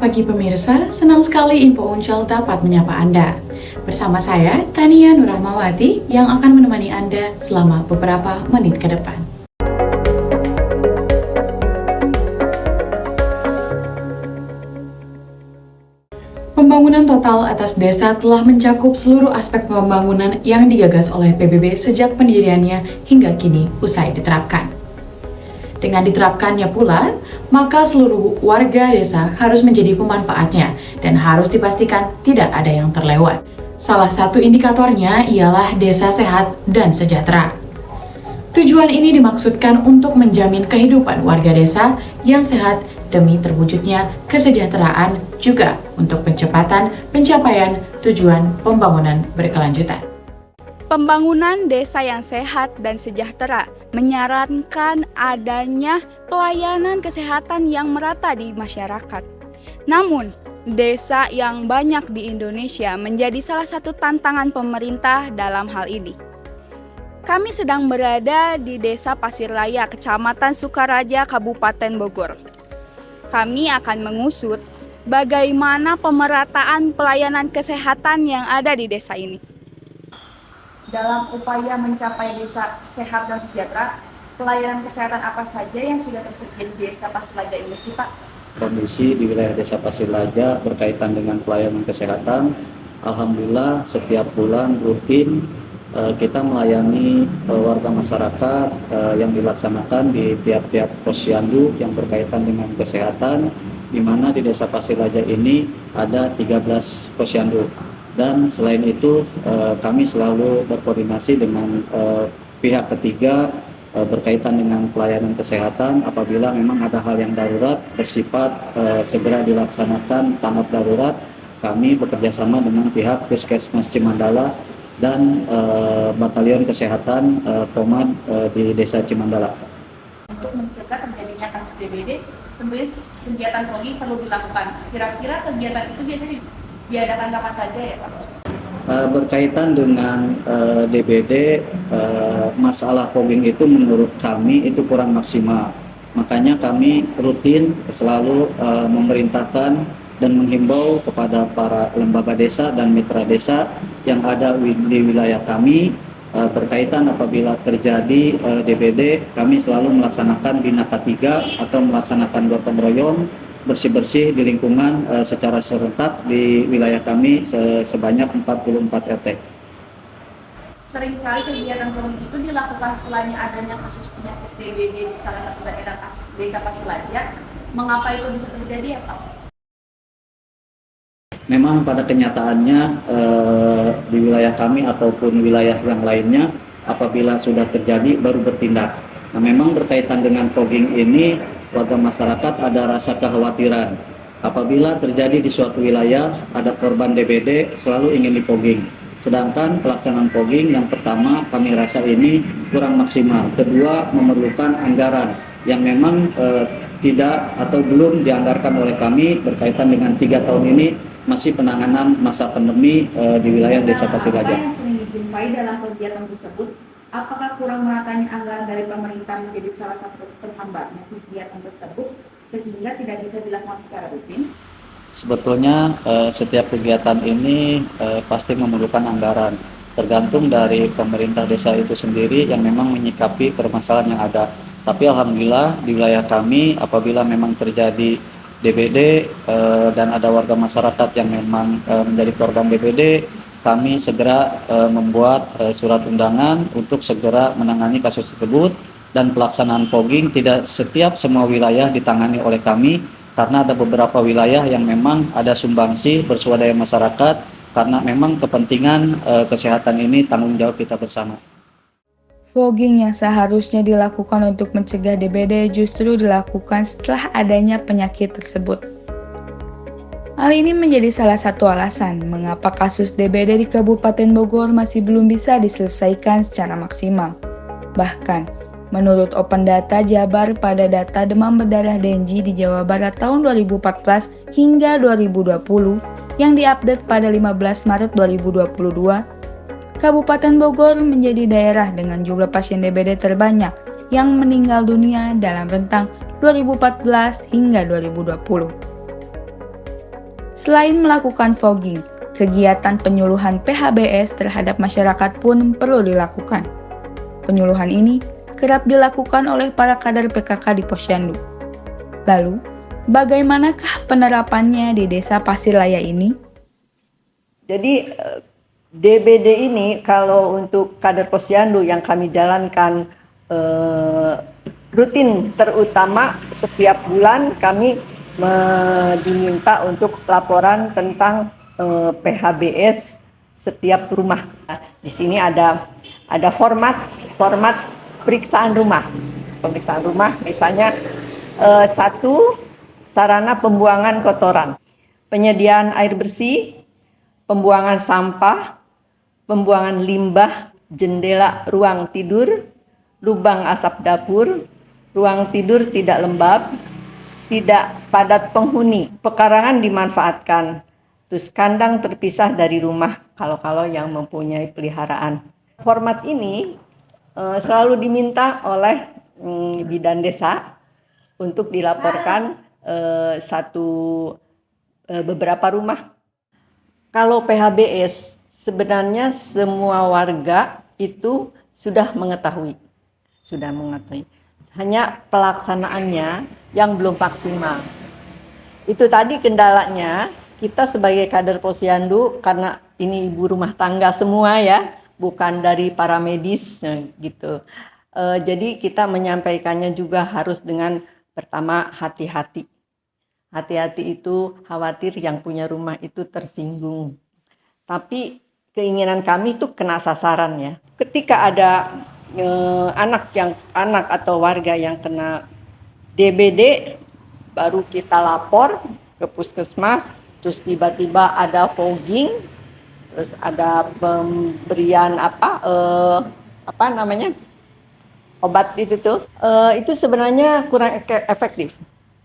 pagi pemirsa, senang sekali Info Uncel dapat menyapa Anda. Bersama saya, Tania Nurrahmawati, yang akan menemani Anda selama beberapa menit ke depan. Pembangunan total atas desa telah mencakup seluruh aspek pembangunan yang digagas oleh PBB sejak pendiriannya hingga kini usai diterapkan. Dengan diterapkannya pula, maka seluruh warga desa harus menjadi pemanfaatnya dan harus dipastikan tidak ada yang terlewat. Salah satu indikatornya ialah desa sehat dan sejahtera. Tujuan ini dimaksudkan untuk menjamin kehidupan warga desa yang sehat demi terwujudnya kesejahteraan, juga untuk percepatan pencapaian tujuan pembangunan berkelanjutan. Pembangunan desa yang sehat dan sejahtera menyarankan adanya pelayanan kesehatan yang merata di masyarakat. Namun, desa yang banyak di Indonesia menjadi salah satu tantangan pemerintah dalam hal ini. Kami sedang berada di Desa Pasirlaya, Kecamatan Sukaraja, Kabupaten Bogor. Kami akan mengusut bagaimana pemerataan pelayanan kesehatan yang ada di desa ini. Dalam upaya mencapai desa sehat dan sejahtera, pelayanan kesehatan apa saja yang sudah tersedia di Desa Pasirlaja ini sih, Pak? Kondisi di wilayah Desa Pasirlaja berkaitan dengan pelayanan kesehatan, alhamdulillah setiap bulan rutin kita melayani warga masyarakat yang dilaksanakan di tiap-tiap posyandu yang berkaitan dengan kesehatan, di mana di Desa Pasirlaja ini ada 13 posyandu. Dan selain itu kami selalu berkoordinasi dengan pihak ketiga berkaitan dengan pelayanan kesehatan apabila memang ada hal yang darurat bersifat segera dilaksanakan tanggap darurat. Kami bekerjasama dengan pihak Puskesmas Cimandala dan Batalion Kesehatan Pomad di Desa Cimandala. Untuk mencegah terjadinya kasus DBD, tentunya kegiatan fogging perlu dilakukan. Kira-kira kegiatan itu biasanya diadakan kapan saja ya, Pak? Berkaitan dengan DBD, masalah fogging itu menurut kami itu kurang maksimal. Makanya kami rutin selalu memerintahkan dan menghimbau kepada para lembaga desa dan mitra desa yang ada di wilayah kami berkaitan apabila terjadi DBD, kami selalu melaksanakan bina K3 atau melaksanakan gotong royong bersih-bersih di lingkungan secara serentak di wilayah kami sebanyak 44 RT. Seringkali kegiatan fogging itu dilakukan setelahnya adanya kasus penyakit DBD di salah satu daerah Desa Pasirlaja. Mengapa itu bisa terjadi ya, Pak? Memang pada kenyataannya di wilayah kami ataupun wilayah yang lainnya apabila sudah terjadi baru bertindak. Nah, memang berkaitan dengan fogging ini warga masyarakat ada rasa kekhawatiran. Apabila terjadi di suatu wilayah ada korban DBD selalu ingin difogging. Sedangkan pelaksanaan fogging yang pertama kami rasa ini kurang maksimal. Kedua, memerlukan anggaran yang memang tidak atau belum dianggarkan oleh kami berkaitan dengan 3 tahun ini masih penanganan masa pandemi di wilayah Desa Pasirlaja. Apa yang sering dijumpai dalam kegiatan tersebut? Apakah kurang meratanya anggaran dari pemerintah menjadi salah satu penghambatnya kegiatan tersebut sehingga tidak bisa dilakukan secara rutin? Sebetulnya setiap kegiatan ini pasti memerlukan anggaran. Tergantung dari pemerintah desa itu sendiri yang memang menyikapi permasalahan yang ada. Tapi alhamdulillah di wilayah kami apabila memang terjadi DBD dan ada warga masyarakat yang memang menjadi korban DBD, kami segera membuat surat undangan untuk segera menangani kasus tersebut, dan pelaksanaan fogging tidak setiap semua wilayah ditangani oleh kami karena ada beberapa wilayah yang memang ada sumbangsi bersuadaya masyarakat karena memang kepentingan kesehatan ini tanggung jawab kita bersama. Fogging yang seharusnya dilakukan untuk mencegah DBD justru dilakukan setelah adanya penyakit tersebut. Hal ini menjadi salah satu alasan mengapa kasus DBD di Kabupaten Bogor masih belum bisa diselesaikan secara maksimal. Bahkan, menurut Open Data Jabar pada data demam berdarah Dengue di Jawa Barat tahun 2014 hingga 2020 yang diupdate pada 15 Maret 2022, Kabupaten Bogor menjadi daerah dengan jumlah pasien DBD terbanyak yang meninggal dunia dalam rentang 2014 hingga 2020. Selain melakukan fogging, kegiatan penyuluhan PHBS terhadap masyarakat pun perlu dilakukan. Penyuluhan ini kerap dilakukan oleh para kader PKK di Posyandu. Lalu, bagaimanakah penerapannya di Desa Pasirlaya ini? Jadi DBD ini kalau untuk kader Posyandu yang kami jalankan rutin, terutama setiap bulan kami diminta untuk laporan tentang PHBS setiap rumah. Di sini ada format periksaan rumah. Pemeriksaan rumah misalnya satu, sarana pembuangan kotoran, penyediaan air bersih, pembuangan sampah, pembuangan limbah, jendela ruang tidur, lubang asap dapur, ruang tidur tidak lembab, tidak padat penghuni, pekarangan dimanfaatkan, terus kandang terpisah dari rumah kalau yang mempunyai peliharaan. Format ini selalu diminta oleh bidan desa untuk dilaporkan beberapa rumah. Kalau PHBS sebenarnya semua warga itu sudah mengetahui. Hanya pelaksanaannya yang belum maksimal. Itu tadi kendalanya, kita sebagai kader Posyandu, karena ini ibu rumah tangga semua ya, bukan dari para medis gitu. Jadi kita menyampaikannya juga harus dengan pertama hati-hati. Hati-hati itu khawatir yang punya rumah itu tersinggung. Tapi keinginan kami itu kena sasaran ya. Ketika ada anak atau warga yang kena DBD, baru kita lapor ke puskesmas, terus tiba-tiba ada fogging, terus ada pemberian obat itu sebenarnya kurang efektif.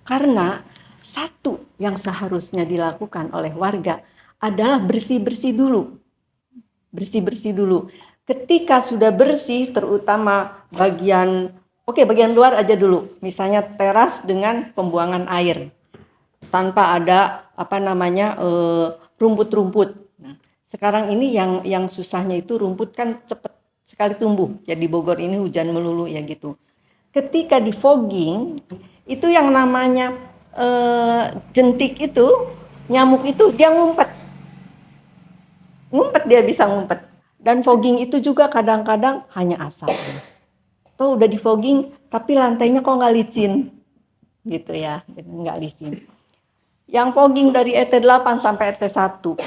Karena satu yang seharusnya dilakukan oleh warga adalah bersih-bersih dulu. Ketika sudah bersih, terutama bagian luar aja dulu. Misalnya teras dengan pembuangan air. Tanpa ada rumput-rumput. Nah, sekarang ini yang susahnya itu rumput kan cepat sekali tumbuh. Ya di Bogor ini hujan melulu ya gitu. Ketika di fogging, itu yang namanya jentik itu, nyamuk itu dia ngumpet dia bisa ngumpet. Dan fogging itu juga kadang-kadang hanya asap. Tuh udah di fogging tapi lantainya kok nggak licin gitu ya, nggak licin. Yang fogging dari RT 8 sampai RT 1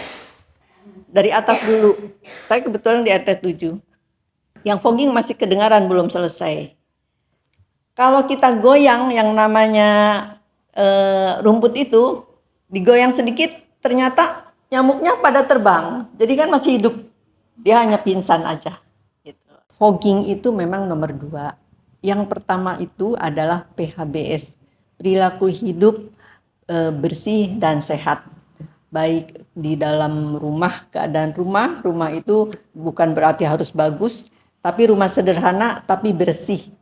dari atas dulu, saya kebetulan di RT 7. Yang fogging masih kedengaran belum selesai. Kalau kita goyang yang namanya rumput itu digoyang sedikit, ternyata nyamuknya pada terbang, jadi kan masih hidup, dia hanya pingsan aja. Gitu. Fogging itu memang nomor 2. Yang pertama itu adalah PHBS, perilaku hidup bersih dan sehat. Baik di dalam rumah, keadaan rumah itu bukan berarti harus bagus, tapi rumah sederhana tapi bersih,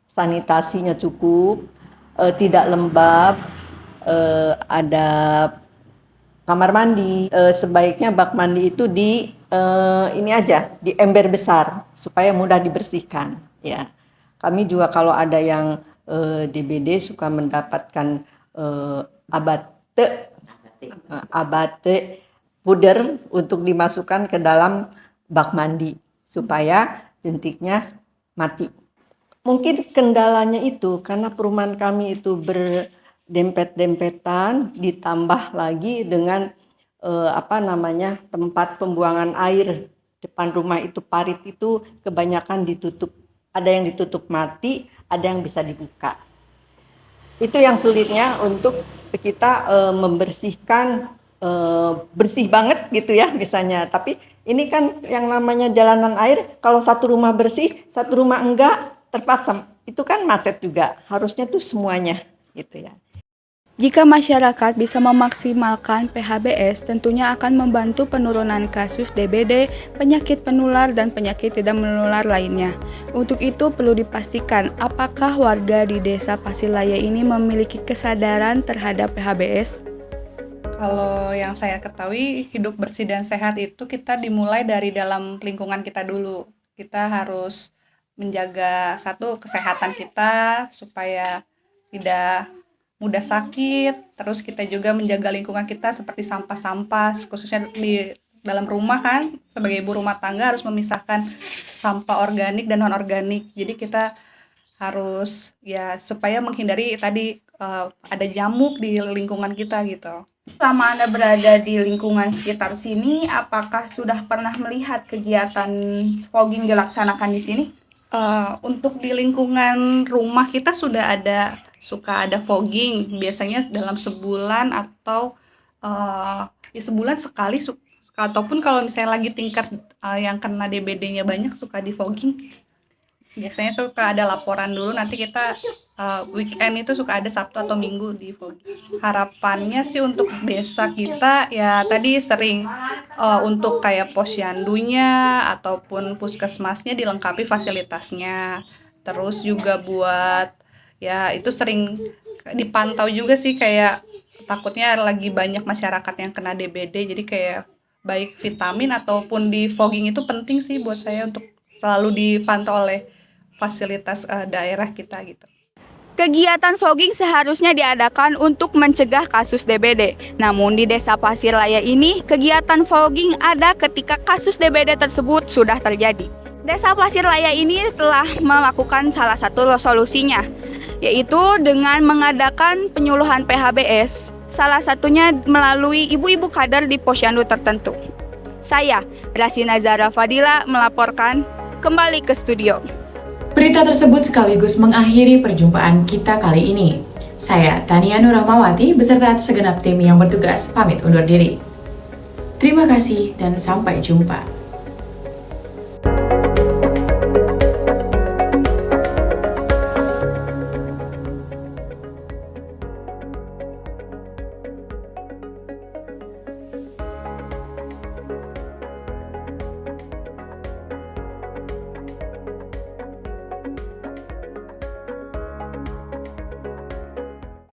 sanitasinya cukup, tidak lembab, ada kamar mandi, sebaiknya bak mandi itu di ember besar supaya mudah dibersihkan ya. Kami juga kalau ada yang DBD suka mendapatkan abate puder untuk dimasukkan ke dalam bak mandi supaya jentiknya mati. Mungkin kendalanya itu karena perumahan kami itu berdempet-dempetan, ditambah lagi dengan tempat pembuangan air depan rumah itu, parit itu kebanyakan ditutup. Ada yang ditutup mati, ada yang bisa dibuka. Itu yang sulitnya untuk kita membersihkan bersih banget gitu ya misalnya. Tapi ini kan yang namanya jalanan air, kalau satu rumah bersih, satu rumah enggak, terpaksa. Itu kan macet juga. Harusnya tuh semuanya gitu ya. Jika masyarakat bisa memaksimalkan PHBS, tentunya akan membantu penurunan kasus DBD, penyakit penular, dan penyakit tidak menular lainnya. Untuk itu perlu dipastikan apakah warga di Desa Pasirlaya ini memiliki kesadaran terhadap PHBS. Kalau yang saya ketahui, hidup bersih dan sehat itu kita dimulai dari dalam lingkungan kita dulu. Kita harus menjaga satu kesehatan kita supaya tidak mudah sakit. Terus kita juga menjaga lingkungan kita seperti sampah-sampah, khususnya di dalam rumah kan, sebagai ibu rumah tangga harus memisahkan sampah organik dan non-organik. Jadi kita harus ya supaya menghindari tadi ada jamuk di lingkungan kita gitu. Selama Anda berada di lingkungan sekitar sini, apakah sudah pernah melihat kegiatan fogging dilaksanakan di sini? Untuk di lingkungan rumah kita suka ada fogging, biasanya dalam sebulan atau ya sebulan sekali, ataupun kalau misalnya lagi tingkat yang kena DBD-nya banyak suka di fogging. Biasanya suka ada laporan dulu, nanti kita weekend itu suka ada Sabtu atau Minggu di fogging. Harapannya sih untuk desa kita ya tadi sering untuk kayak posyandunya ataupun puskesmasnya dilengkapi fasilitasnya. Terus juga buat ya itu sering dipantau juga sih, kayak takutnya lagi banyak masyarakat yang kena DBD, jadi kayak baik vitamin ataupun di fogging itu penting sih buat saya untuk selalu dipantau oleh fasilitas daerah kita gitu. Kegiatan fogging seharusnya diadakan untuk mencegah kasus DBD. Namun di Desa Pasirlaya ini, kegiatan fogging ada ketika kasus DBD tersebut sudah terjadi. Desa Pasirlaya ini telah melakukan salah satu solusinya, yaitu dengan mengadakan penyuluhan PHBS, salah satunya melalui ibu-ibu kader di posyandu tertentu. Saya, Rasina Zara Fadila, melaporkan kembali ke studio. Berita tersebut sekaligus mengakhiri perjumpaan kita kali ini. Saya, Tania Nurahmawati, beserta segenap tim yang bertugas pamit undur diri. Terima kasih dan sampai jumpa.